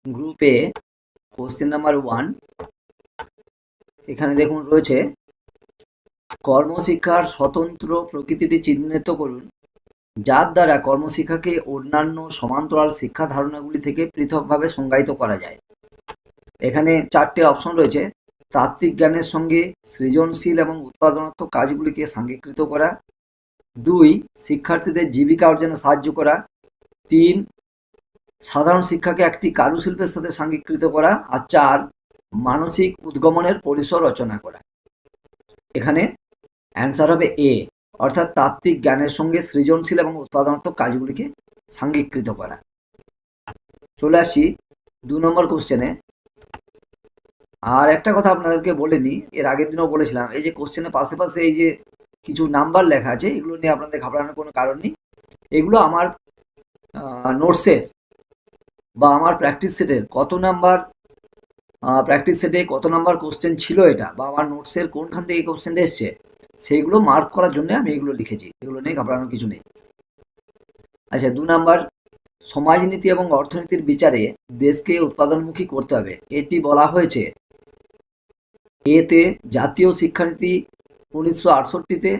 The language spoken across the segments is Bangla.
গ্রুপে কোশ্চেন নাম্বার 1 এখানে দেখুন রয়েছে কর্মশিক্ষার স্বতন্ত্র প্রকৃতিটি চিহ্নিত করুন যার দ্বারা কর্মশিক্ষাকে অন্যান্য সমান্তরাল শিক্ষা ধারণাগুলি থেকে পৃথকভাবে সংজ্ঞায়িত করা যায়। এখানে 4টে অপশন রয়েছে। তাত্ত্বিক জ্ঞানের সঙ্গে সৃজনশীল এবং উৎপাদনাত্মক কাজগুলিকে সাংঘিকৃত করা, 2 শিক্ষার্থীদের জীবিকা অর্জনে সাহায্য করা, 3 সাধারণ শিক্ষাকে একটি কারুশিল্পের সাথে সাংঘিকৃত করা, আর 4 মানসিক উদ্গমনের পরিসর রচনা করা। এখানে অ্যান্সার হবে এ, অর্থাৎ তাত্ত্বিক জ্ঞানের সঙ্গে সৃজনশীল এবং উৎপাদনাত্মক কাজগুলিকে সাংঘিকৃত করা। চলে আসছি 2 নম্বর কোশ্চেনে। আর একটা কথা আপনাদেরকে বলে নিই, এর আগের দিনও বলেছিলাম, এই যে কোশ্চেনের পাশে পাশে এই যে কিছু নাম্বার লেখা আছে, এগুলো নিয়ে আপনাদের ঘাবড়ানোর কোনো কারণ নেই। এগুলো আমার নোটসের বা আমার প্র্যাকটিস সেটের কত নাম্বার প্র্যাকটিস সেটে কত নাম্বার কোশ্চেন ছিল এটা, বা আমার নোটসের কোনখান থেকে কোশ্চেনটা এসছে, সেইগুলো মার্ক করার জন্য আমি এগুলো লিখেছি। এগুলো নিয়ে ঘাবড়ানোর কিছু নেই। আচ্ছা, 2 নাম্বার, সমাজনীতি এবং অর্থনীতির বিচারে দেশকে উৎপাদনমুখী করতে হবে। এটি বলা হয়েছে এতে জাতীয় শিক্ষানীতি 1968-তে,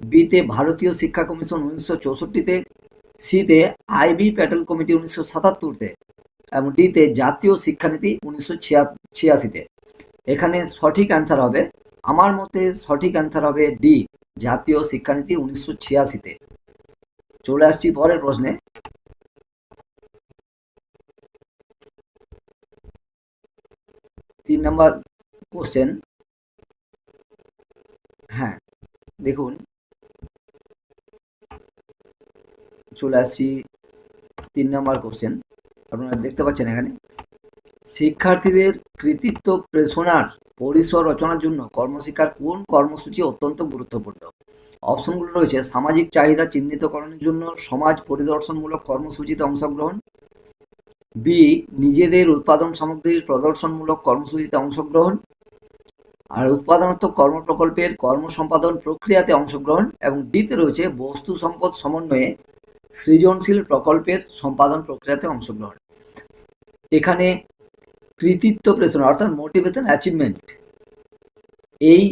বিতে ভারতীয় শিক্ষা কমিশন 1964-তে, সিতে আইবি প্যাটেল কমিটি 1977-তে এবং ডিতে জাতীয় শিক্ষানীতি 1986-তে। এখানে সঠিক অ্যান্সার হবে, আমার মতে সঠিক অ্যান্সার হবে ডি, জাতীয় শিক্ষানীতি 1986-তে। চলে আসছি পরের প্রশ্নে। 3 নম্বর কোশ্চেন। হ্যাঁ, দেখুন, চলে আসছি 3 নম্বর কোশ্চেন। আপনারা দেখতে পাচ্ছেন এখানে, শিক্ষার্থীদের কৃতিত্ব প্রেষণার পরিসর রচনার জন্য কর্মশিক্ষার কোন কর্মসূচি অত্যন্ত গুরুত্বপূর্ণ? অপশনগুলো রয়েছে সামাজিক চাহিদা চিহ্নিতকরণের জন্য সমাজ পরিদর্শনমূলক কর্মসূচিতে অংশগ্রহণ, বি নিজেদের উৎপাদন সামগ্রীর প্রদর্শনমূলক কর্মসূচিতে অংশগ্রহণ, আর উৎপাদনাত্মক কর্মপ্রকল্পের কর্মসম্পাদন প্রক্রিয়াতে অংশগ্রহণ, এবং ডিতে রয়েছে বস্তু সম্পদ সমন্বয়ে সৃজনশীল প্রকল্পের সম্পাদন প্রক্রিয়াতে অংশগ্রহণ। এখানে কৃতিত্ব প্রেষণা অর্থাৎ মোটিভেশন অ্যাচিভমেন্ট, এই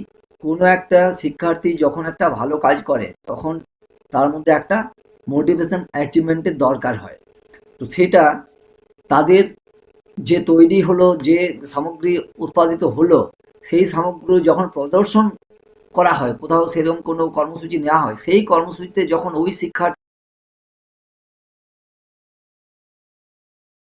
কোনো একটা শিক্ষার্থী যখন একটা ভালো কাজ করে তখন তার মধ্যে একটা মোটিভেশন অ্যাচিভমেন্টের দরকার হয়। তো সেটা তাদের যে তৈরি হলো, যে সামগ্রী উৎপাদিত হলো, সেই সামগ্রী যখন প্রদর্শন করা হয়, কোথাও সেরকম কোনো কর্মসূচি নেওয়া হয়, সেই কর্মসূচিতে যখন ওই শিক্ষার্থী